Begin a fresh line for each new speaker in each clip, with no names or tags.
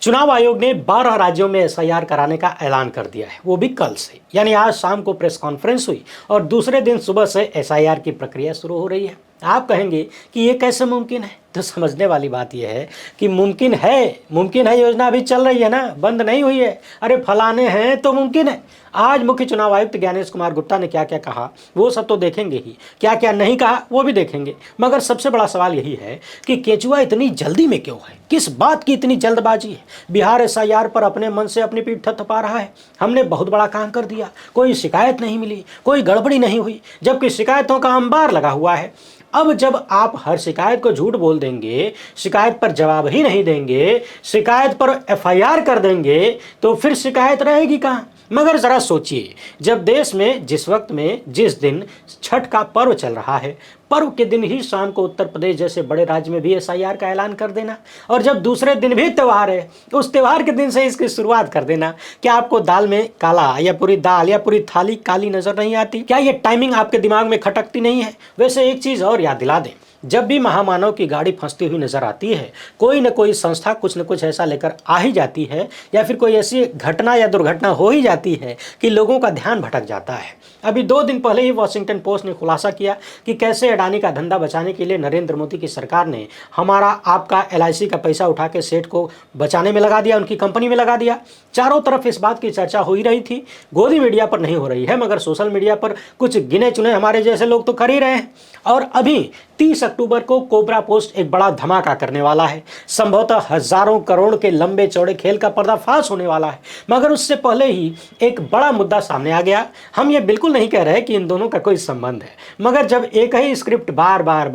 चुनाव आयोग ने 12 राज्यों में एसआईआर कराने का ऐलान कर दिया है, वो भी कल से। यानी आज शाम को प्रेस कॉन्फ्रेंस हुई और दूसरे दिन सुबह से एसआईआर की प्रक्रिया शुरू हो रही है। आप कहेंगे कि ये कैसे मुमकिन है, तो समझने वाली बात यह है कि मुमकिन है, योजना अभी चल रही है ना, बंद नहीं हुई है। अरे फलाने हैं तो मुमकिन है। आज मुख्य चुनाव आयुक्त ज्ञानेश कुमार गुप्ता ने क्या क्या कहा वो सब तो देखेंगे ही, क्या क्या नहीं कहा वो भी देखेंगे। मगर सबसे बड़ा सवाल यही है कि केचुआ इतनी जल्दी में क्यों है, किस बात की इतनी जल्दबाजी है। बिहार एसआईआर पर अपने मन से अपनी पीठ थपथपा रहा है। हमने बहुत बड़ा काम कर दिया, कोई शिकायत नहीं मिली, कोई गड़बड़ी नहीं हुई, जबकि शिकायतों का अंबार लगा हुआ है। अब जब आप हर शिकायत को झूठ बोल देंगे, शिकायत पर जवाब ही नहीं देंगे, शिकायत पर एफआईआर कर देंगे, तो फिर शिकायत रहेगी कहाँ। मगर जरा सोचिए, जब देश में जिस वक्त में जिस दिन छठ का पर्व चल रहा है, पर्व के दिन ही शाम को उत्तर प्रदेश जैसे बड़े राज्य में भी एसआईआर का ऐलान कर देना, और जब दूसरे दिन भी त्यौहार है उस त्यौहार के दिन से इसकी शुरुआत कर देना। क्या आपको दाल में काला या पूरी दाल या पूरी थाली काली नजर नहीं आती? क्या ये टाइमिंग आपके दिमाग में खटकती नहीं है? वैसे एक चीज और याद दिला दें, जब भी महामानव की गाड़ी फंसती हुई नजर आती है, कोई न कोई संस्था कुछ न कुछ ऐसा लेकर आ ही जाती है, या फिर कोई ऐसी घटना या दुर्घटना हो ही जाती है कि लोगों का ध्यान भटक जाता है। अभी 2 दिन पहले ही वॉशिंगटन पोस्ट ने खुलासा किया कि कैसे अडानी का धंधा बचाने के लिए नरेंद्र मोदी की सरकार ने हमारा आपका एलआईसी का पैसा उठा के सेठ को बचाने में लगा दिया, उनकी कंपनी में लगा दिया। चारों तरफ इस बात की चर्चा हो ही रही थी। गोदी मीडिया पर नहीं हो रही है, मगर सोशल मीडिया पर कुछ गिने चुने हमारे जैसे लोग तो कर ही रहे हैं। और अभी 30 अक्टूबर को कोबरा पोस्ट एक बड़ा धमाका करने वाला है। संभवतः हजारों करोड़ के लंबे चौड़े खेल का पर्दाफाश होने वाला है। मगर उससे पहले ही एक बड़ा मुद्दा सामने आ गया। हम ये बिल्कुल नहीं कह रहे कि इन दोनों का कोई संबंध है, मगर जब एक ही स्क्रिप्ट बार बार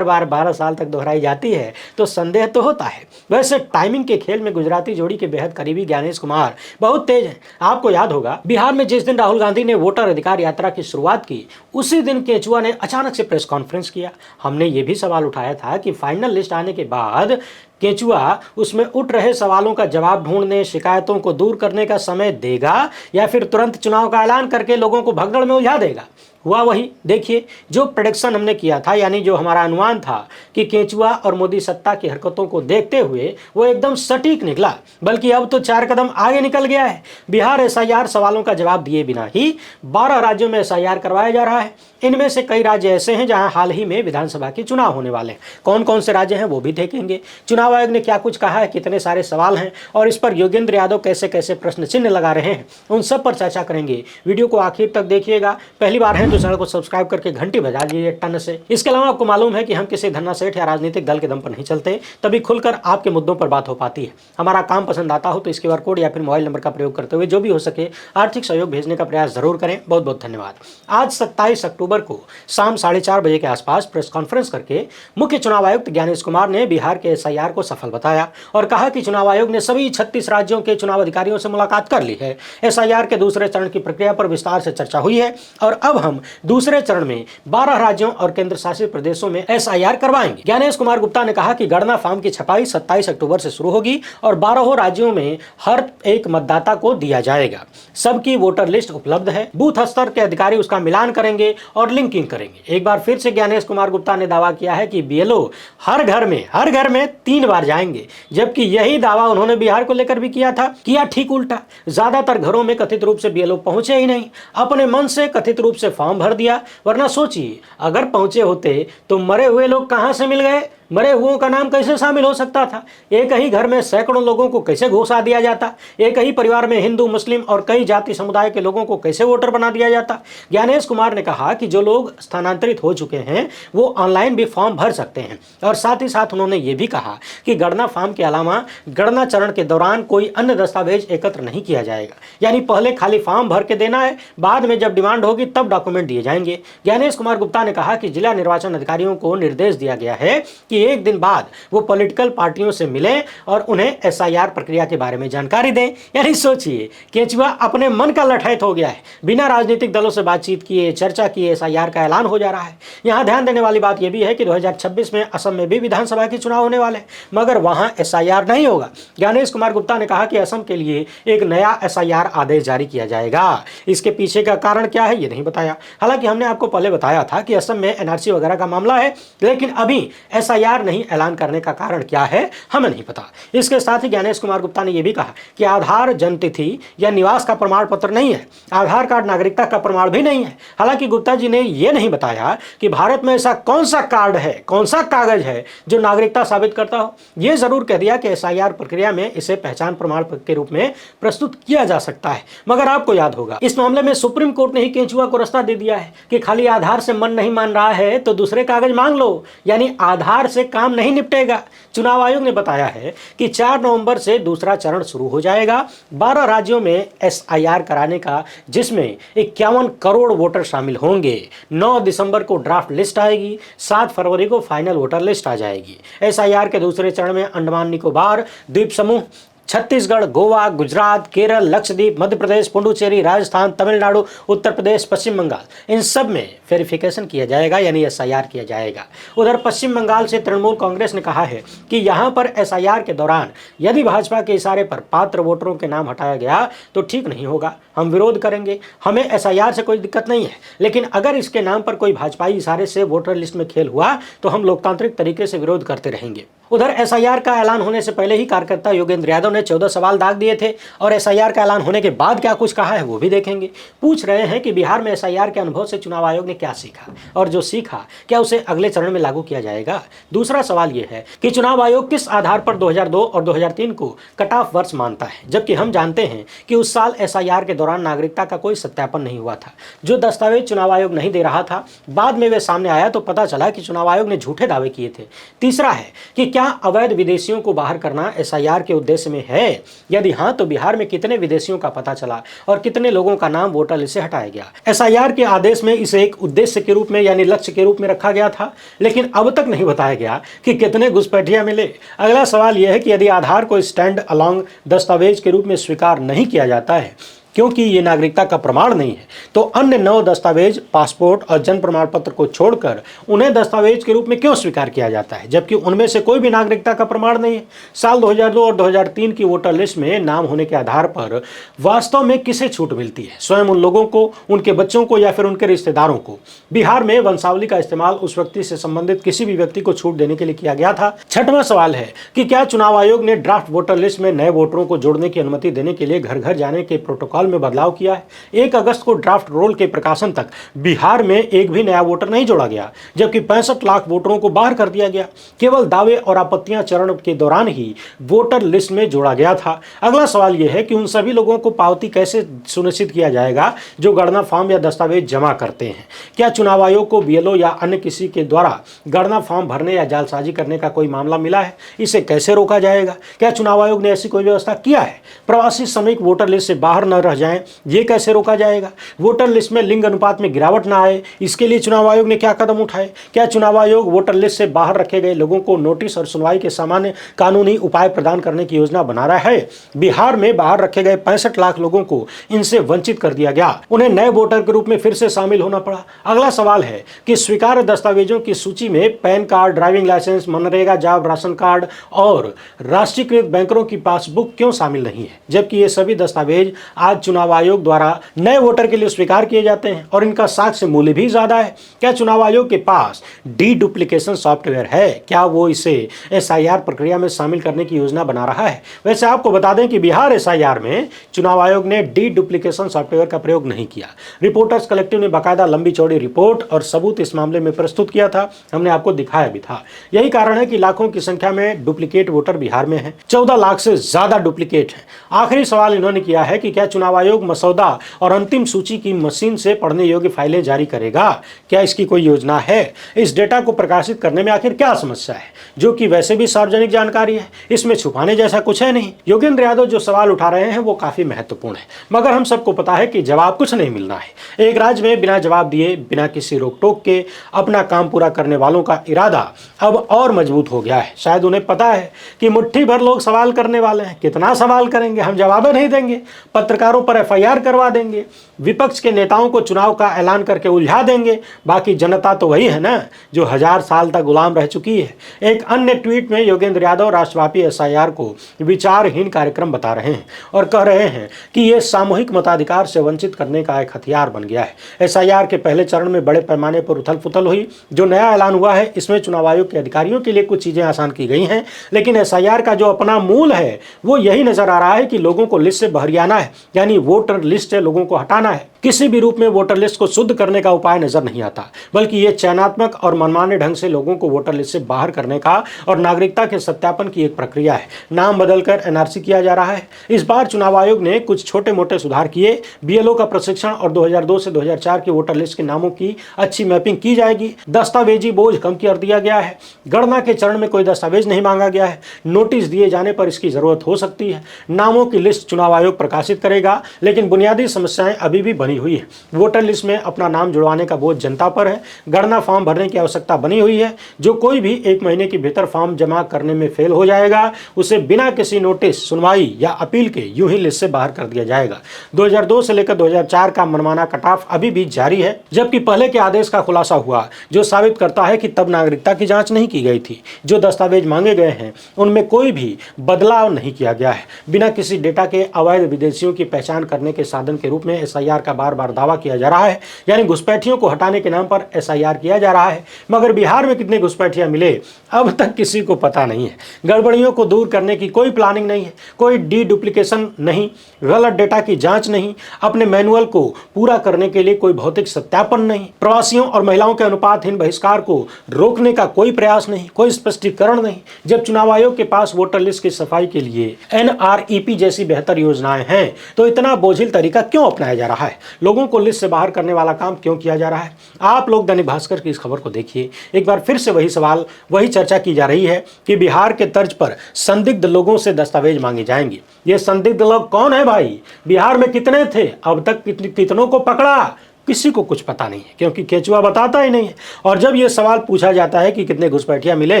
12 साल तक दोहराई जाती है तो संदेह तो होता है। वैसे टाइमिंग के खेल में गुजराती जोड़ी के बेहद करीबी ज्ञानेश कुमार बहुत तेज है। आपको याद होगा, बिहार में जिस दिन राहुल गांधी ने वोटर अधिकार यात्रा की शुरुआत की, उसी दिन केचुआ ने अचानक से प्रेस कॉन्फ्रेंस किया। हमने ये भी सवाल उठाया था कि फाइनल लिस्ट आने के बाद केचुआ उसमें उठ रहे सवालों का जवाब ढूंढने, शिकायतों को दूर करने का समय देगा, या फिर तुरंत चुनाव का ऐलान करके लोगों को भगदड़ में उलझा देगा। हुआ वही। देखिए, जो प्रेडिक्शन हमने किया था, यानी जो हमारा अनुमान था कि केचुआ और मोदी सत्ता की हरकतों को देखते हुए, वो एकदम सटीक निकला। बल्कि अब तो 4 कदम आगे निकल गया है। बिहार एसआईआर सवालों का जवाब दिए बिना ही 12 राज्यों में एसआईआर करवाया जा रहा है। इनमें से कई राज्य ऐसे हैं जहां हाल ही में विधानसभा के चुनाव होने वाले हैं। कौन कौन से राज्य हैं वो भी देखेंगे। चुनाव आयोग ने क्या कुछ कहा है, कितने सारे सवाल हैं, और इस पर योगेंद्र यादव कैसे कैसे प्रश्न चिन्ह लगा रहे हैं, उन सब पर चर्चा करेंगे। वीडियो को आखिर तक देखिएगा। पहली बार है तो चैनल को सब्सक्राइब करके घंटी बजा दीजिए टन से। इसके अलावा आपको मालूम है कि हम किसी धन्ना सेठ या राजनीतिक दल के दम पर नहीं चलते, तभी खुलकर आपके मुद्दों पर बात हो पाती है। हमारा काम पसंद आता हो तो इस QR कोड या फिर मोबाइल नंबर का प्रयोग करते हुए जो भी हो सके आर्थिक सहयोग भेजने का प्रयास जरूर करें। बहुत बहुत धन्यवाद। आज 27 अक्टूबर को शाम 4:30 बजे के आसपास प्रेस कॉन्फ्रेंस करके मुख्य चुनाव आयुक्त ज्ञानेश कुमार ने बिहार के एसआईआर को सफल बताया और कहा कि चुनाव आयोग ने सभी 36 राज्यों के चुनाव अधिकारियों से मुलाकात कर ली है। एसआईआर के दूसरे चरण की प्रक्रिया पर विस्तार से चर्चा हुई है और अब हम दूसरे चरण में 12 राज्यों और केंद्र शासित प्रदेशों में एसआईआर करवाएंगे। ज्ञानेश कुमार गुप्ता ने कहा कि गणना फॉर्म की छपाई 27 अक्टूबर से शुरू होगी और 12 राज्यों में हर एक मतदाता को दिया जाएगा। सबकी वोटर लिस्ट उपलब्ध है। बूथ स्तर के अधिकारी उसका मिलान करेंगे और लिंकिंग करेंगे। एक बार फिर से ज्ञानेश कुमार गुप्ता ने दावा किया है कि बीएलओ हर घर में 3 बार जाएंगे, जबकि यही दावा उन्होंने बिहार को लेकर भी किया था। किया ठीक उल्टा। ज्यादातर घरों में कथित रूप से बीएलओ पहुंचे ही नहीं, अपने मन से कथित रूप से फॉर्म भर दिया। वरना सोचिए, अगर पहुंचे होते तो मरे हुए लोग कहां से मिल गए, मरे हुओं का नाम कैसे शामिल हो सकता था। एक ही घर में सैकड़ों लोगों को कैसे घुसा दिया जाता, एक ही परिवार में हिंदू, मुस्लिम और कई जाति समुदाय के लोगों को कैसे वोटर बना दिया जाता। ज्ञानेश कुमार ने कहा कि जो लोग स्थानांतरित हो चुके हैं वो ऑनलाइन भी फॉर्म भर सकते हैं, और साथ ही साथ उन्होंने ये भी कहा कि गणना फॉर्म के अलावा गणना चरण के दौरान कोई अन्य दस्तावेज एकत्र नहीं किया जाएगा। यानी पहले खाली फॉर्म भर के देना है, बाद में जब डिमांड होगी तब डॉक्यूमेंट दिए जाएंगे। ज्ञानेश कुमार गुप्ता ने कहा कि जिला निर्वाचन अधिकारियों को निर्देश दिया गया है कि एक दिन बाद वो पॉलिटिकल पार्टियों से मिलें और उन्हें एसआईआर प्रक्रिया के बारे में जानकारी दें। यानी सोचिए, केचुआ अपने मन का लठैत हो गया है। बिना राजनीतिक दलों से बातचीत किए, चर्चा किए एसआईआर का ऐलान हो जा रहा है। यहां ध्यान देने वाली बात यह भी है कि 2026 में असम में भी विधानसभा के चुनाव होने वाले हैं, मगर वहां एसआईआर नहीं होगा। ज्ञानेश कुमार गुप्ता ने कहा कि असम के लिए एक नया एसआईआर आदेश जारी किया जाएगा। इसके पीछे का कारण क्या है ये नहीं बताया। हालांकि हमने आपको पहले बताया था कि असम में एनआरसी वगैरह का मामला है, लेकिन अभी एसआईआर एसआईआर नहीं ऐलान करने का कारण क्या है हमें नहीं पता। इसके साथ ही ज्ञानेश कुमार गुप्ता ने यह भी कहा कि आधार जन्मतिथि या निवास का प्रमाण पत्र नहीं है, आधार कार्ड नागरिकता का प्रमाण भी नहीं है। हालांकि गुप्ता जी ने यह नहीं बताया कि भारत में ऐसा कौन सा कार्ड है, कौन सा कागज है जो नागरिकता साबित करता हो। यह जरूर कह दिया कि एसआईआर प्रक्रिया में इसे पहचान प्रमाण पत्र के रूप में प्रस्तुत किया जा सकता है। मगर आपको याद होगा इस मामले में सुप्रीम कोर्ट ने ही केंचुआ को रास्ता दे दिया है कि खाली आधार से मन नहीं मान रहा है तो दूसरे कागज मांग लो, यानी आधार से काम नहीं निपटेगा। चुनाव आयोग ने बताया है कि 4 नवंबर से दूसरा चरण शुरू हो जाएगा 12 राज्यों में एसआईआर कराने का, जिसमें 51 करोड़ वोटर शामिल होंगे। 9 दिसंबर को ड्राफ्ट लिस्ट आएगी, 7 फरवरी को फाइनल वोटर लिस्ट आ जाएगी। एसआईआर के दूसरे चरण में अंडमान निकोबार द्वीप समूह, छत्तीसगढ़, गोवा, गुजरात, केरल, लक्षद्वीप, मध्य प्रदेश, पुडुचेरी, राजस्थान, तमिलनाडु, उत्तर प्रदेश, पश्चिम बंगाल, इन सब में वेरिफिकेशन किया जाएगा, यानी एसआईआर किया जाएगा। उधर पश्चिम बंगाल से तृणमूल कांग्रेस ने कहा है कि यहां पर एसआईआर के दौरान यदि भाजपा के इशारे पर पात्र वोटरों के नाम हटाया गया तो ठीक नहीं होगा, हम विरोध करेंगे। हमें एसआईआर से कोई दिक्कत नहीं है, लेकिन अगर इसके नाम पर कोई भाजपाई इशारे से वोटर लिस्ट में खेल हुआ तो हम लोकतांत्रिक तरीके से विरोध करते रहेंगे। उधर एसआईआर का ऐलान होने से पहले ही कार्यकर्ता योगेंद्र यादव ने 14 सवाल दाग दिए थे और एसआईआर का ऐलान होने के बाद क्या कुछ कहा है वो भी देखेंगे। पूछ रहे हैं कि बिहार में एसआईआर के अनुभव से चुनाव आयोग ने क्या सीखा और जो सीखा क्या उसे अगले चरण में लागू किया जाएगा। दूसरा सवाल यह है कि चुनाव आयोग किस आधार पर 2002 और 2003 को कट ऑफ वर्ष मानता है, जबकि हम जानते हैं कि उस साल एसआईआर के दौरान नागरिकता का कोई सत्यापन नहीं हुआ था। जो दस्तावेज चुनाव आयोग नहीं दे रहा था, बाद में वे सामने आया तो पता चला कि चुनाव आयोग ने झूठे दावे किए थे। तीसरा है कि क्या अवैध विदेशियों को बाहर करना एसआईआर के उद्देश्य में है, यदि हां तो बिहार में कितने विदेशियों का पता चला और कितने लोगों का नाम वोटर लिस्ट से हटाया गया। एसआईआर के आदेश में इसे एक उद्देश्य के रूप में यानी लक्ष्य के रूप में रखा गया था, लेकिन अब तक नहीं बताया गया कि कितने घुसपैठिया मिले। अगला सवाल यह है कि यदि आधार को स्टैंड अलोंग दस्तावेज के रूप में स्वीकार नहीं किया जाता है क्योंकि ये नागरिकता का प्रमाण नहीं है, तो अन्य 9 दस्तावेज पासपोर्ट और जन्म प्रमाण पत्र को छोड़कर उन्हें दस्तावेज के रूप में क्यों स्वीकार किया जाता है, जबकि उनमें से कोई भी नागरिकता का प्रमाण नहीं है। साल 2002 और 2003 की वोटर लिस्ट में नाम होने के आधार पर वास्तव में किसे छूट मिलती है, स्वयं उन लोगों को, उनके बच्चों को या फिर उनके रिश्तेदारों को। बिहार में वंशावली का इस्तेमाल उस व्यक्ति से संबंधित किसी भी व्यक्ति को छूट देने के लिए किया गया था। छठवां सवाल है कि क्या चुनाव आयोग ने ड्राफ्ट वोटर लिस्ट में नए वोटरों को जोड़ने की अनुमति देने के लिए घर घर जाने के प्रोटोकॉल में बदलाव किया है। 1 अगस्त को ड्राफ्ट रोल के प्रकाशन तक बिहार में एक भी नया वोटर नहीं जोड़ा गया, जबकि 65 लाख वोटरों को बाहर कर दिया गया। केवल दावे और आपत्तियां चरण के दौरान ही वोटर लिस्ट में जोड़ा गया था। अगला सवाल यह है कि उन सभी लोगों को पावती कैसे सुनिश्चित किया जाएगा जो गणना फॉर्म या दस्तावेज जमा करते हैं। क्या चुनाव आयोग को बीएलओ या अन्य किसी के द्वारा गणना फॉर्म भरने या जालसाजी करने का कोई मामला मिला है? इसे कैसे रोका जाएगा? क्या चुनाव आयोग ने ऐसी कोई व्यवस्था किया है? प्रवासी श्रमिक वोटर लिस्ट से बाहर न रह जाएं, ये कैसे रोका जाएगा? वोटर लिस्ट में लिंग अनुपात में गिरावट ना आए, इसके लिए चुनाव आयोग ने क्या कदम उठाए? क्या चुनाव आयोग वोटर लिस्ट से बाहर रखे गए लोगों को नोटिस और सुनवाई के सामान्य कानूनी उपाय प्रदान करने की योजना बना रहा है? बिहार में बाहर रखे गए 65 लाख लोगों को इनसे वंचित कर दिया गया, उन्हें नए वोटर के रूप में फिर से शामिल होना पड़ा। अगला सवाल है कि स्वीकार्य दस्तावेजों की सूची में PAN card, driving licence, MNREGA job, ration card और राष्ट्रीयकृत बैंकों की पासबुक क्यों शामिल नहीं है, जबकि ये सभी दस्तावेज आज चुनाव आयोग द्वारा नए वोटर के लिए स्वीकार किए जाते हैं और इनका साक्ष्य मूल्य भी ज्यादा है। क्या चुनाव आयोग के पास डी डुप्लीकेशन सॉफ्टवेयर है? क्या वो इसे एसआईआर प्रक्रिया में शामिल करने की योजना बना रहा है? वैसे आपको बता दें कि बिहार एसआईआर में चुनाव आयोग ने डी डुप्लीकेशन सॉफ्टवेयर का प्रयोग नहीं किया। रिपोर्टर्स कलेक्टिव ने बाकायदा लंबी चौड़ी रिपोर्ट और सबूत इस मामले में प्रस्तुत किया था, हमने आपको दिखाया भी था। यही कारण है कि लाखों की संख्या में डुप्लीकेट वोटर बिहार में है, 14 लाख से ज्यादा डुप्लीकेट है। आखिरी सवाल इन्होंने किया है कि क्या चुनाव आयोग मसौदा और अंतिम सूची की मशीन से पढ़ने योग्य फाइलें जारी करेगा? क्या इसकी कोई योजना है? इस डेटा को प्रकाशित करने में आखिर क्या समस्या है, जो कि वैसे भी सार्वजनिक जानकारी है? इसमें छुपाने जैसा कुछ है नहीं। योगेंद्र यादव जो सवाल उठा रहे हैं वो काफी महत्वपूर्ण है, मगर हम सबको पता है कि जवाब कुछ नहीं मिलना है। एक राज्य में बिना जवाब दिए, बिना किसी रोक टोक के अपना काम पूरा करने वालों का इरादा अब और मजबूत हो गया है। शायद उन्हें पता है कि मुट्ठी भर लोग सवाल करने वाले हैं, कितना सवाल करेंगे, हम जवाब नहीं देंगे। पत्रकारों उम्मीदवारों पर एफआईआर करवा देंगे, विपक्ष के नेताओं को चुनाव का ऐलान करके उलझा देंगे। बाकी जनता तो वही है ना जो 1000 साल तक गुलाम रह चुकी है। एक अन्य ट्वीट में योगेंद्र यादव राष्ट्रव्यापी एसआईआर को विचारहीन कार्यक्रम बता रहे हैं और कह रहे हैं कि ये सामूहिक मताधिकार से वंचित करने का एक हथियार बन गया है। एसआईआर के पहले चरण में बड़े पैमाने पर उथल पुथल हुई। जो नया ऐलान हुआ है इसमें चुनाव आयोग के अधिकारियों के लिए कुछ चीजें आसान की गई हैं, लेकिन एसआईआर का जो अपना मूल है वो यही नजर आ रहा है कि लोगों को लिस्ट से बहरियाना है, यानी वोटर लिस्ट से लोगों को हटाना है। किसी भी रूप में वोटर लिस्ट को शुद्ध करने का उपाय नजर नहीं आता, बल्कि ये चयनात्मक और मनमाने ढंग से लोगों को वोटर लिस्ट से बाहर करने का और नागरिकता के सत्यापन की एक प्रक्रिया है। नाम बदलकर एनआरसी किया जा रहा है। इस बार चुनाव आयोग ने कुछ छोटे मोटे सुधार किए। बीएलओ का प्रशिक्षण और 2002 से 2004 के वोटर लिस्ट के नामों की अच्छी मैपिंग की जाएगी। दस्तावेजी बोझ कम कर दिया गया है। गणना के चरण में कोई दस्तावेज नहीं मांगा गया है। नोटिस दिए जाने पर इसकी जरूरत हो सकती है। नामों की लिस्ट चुनाव आयोग प्रकाशित करेगा, लेकिन बुनियादी समस्याएं अभी भी बनी हुई है। वोटर लिस्ट में अपना नाम जुड़वाने का बोझ जनता पर है। गणना फॉर्म भरने की आवश्यकता बनी हुई है। जो कोई भी 1 महीने के भीतर फॉर्म जमा करने में फेल हो जाएगा उसे बिना किसी नोटिस, सुनवाई या अपील के यूं ही लिस्ट से बाहर कर दिया जाएगा। 2002 से लेकर 2004 का मनमाना कटाफ अभी भी जारी है, जबकि पहले के आदेश का खुलासा हुआ जो साबित करता है कि तब नागरिकता की जांच नहीं की गई थी। जो दस्तावेज मांगे गए हैं उनमें कोई भी बदलाव नहीं किया गया है। बिना किसी डेटा के अवैध विदेशियों की पहचान करने के साधन के रूप में एसआईआर का बार बार दावा किया जा रहा है, यानी घुसपैठियों को हटाने के नाम पर एसआईआर किया जा रहा है। मगर बिहार में कितने घुसपैठिया मिले अब तक किसी को पता नहीं है। गड़बड़ियों को दूर करने की कोई प्लानिंग नहीं है, कोई डुप्लीकेशन नहीं, गलत डेटा की जांच नहीं, अपने मैनुअल को पूरा करने के लिए कोई भौतिक सत्यापन नहीं, प्रवासियों और महिलाओं के अनुपातहीन बहिष्कार को रोकने का कोई प्रयास नहीं, कोई स्पष्टीकरण नहीं। जब चुनाव आयोग के पास वोटर लिस्ट की सफाई के लिए एनआरईपी जैसी बेहतर योजनाएं हैं तो इतना बोझिल तरीका क्यों अपनाया जा रहा है? लोगों को लिस्ट से बाहर करने वाला काम क्यों किया जा रहा है? आप लोग दैनिक भास्कर की इस खबर को देखिए। एक बार फिर से वही सवाल, वही चर्चा की जा रही है कि बिहार के तर्ज पर संदिग्ध लोगों से दस्तावेज मांगे जाएंगे। ये संदिग्ध लोग कौन है भाई? बिहार में कितने थे? अब तक कितनों को पकड़ा? किसी को कुछ पता नहीं है, क्योंकि केचुआ बताता ही नहीं है। और जब ये सवाल पूछा जाता है कि कितने घुसपैठिया मिले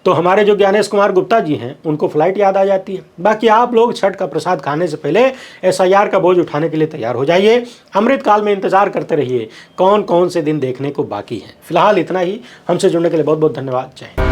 तो हमारे जो ज्ञानेश कुमार गुप्ता जी हैं उनको फ्लाइट याद आ जाती है। बाकी आप लोग छठ का प्रसाद खाने से पहले एसआईआर का बोझ उठाने के लिए तैयार हो जाइए। अमृतकाल में इंतजार करते रहिए कौन कौन से दिन देखने को बाकी हैं। फिलहाल इतना ही। हमसे जुड़ने के लिए बहुत बहुत धन्यवाद। जय हिंद।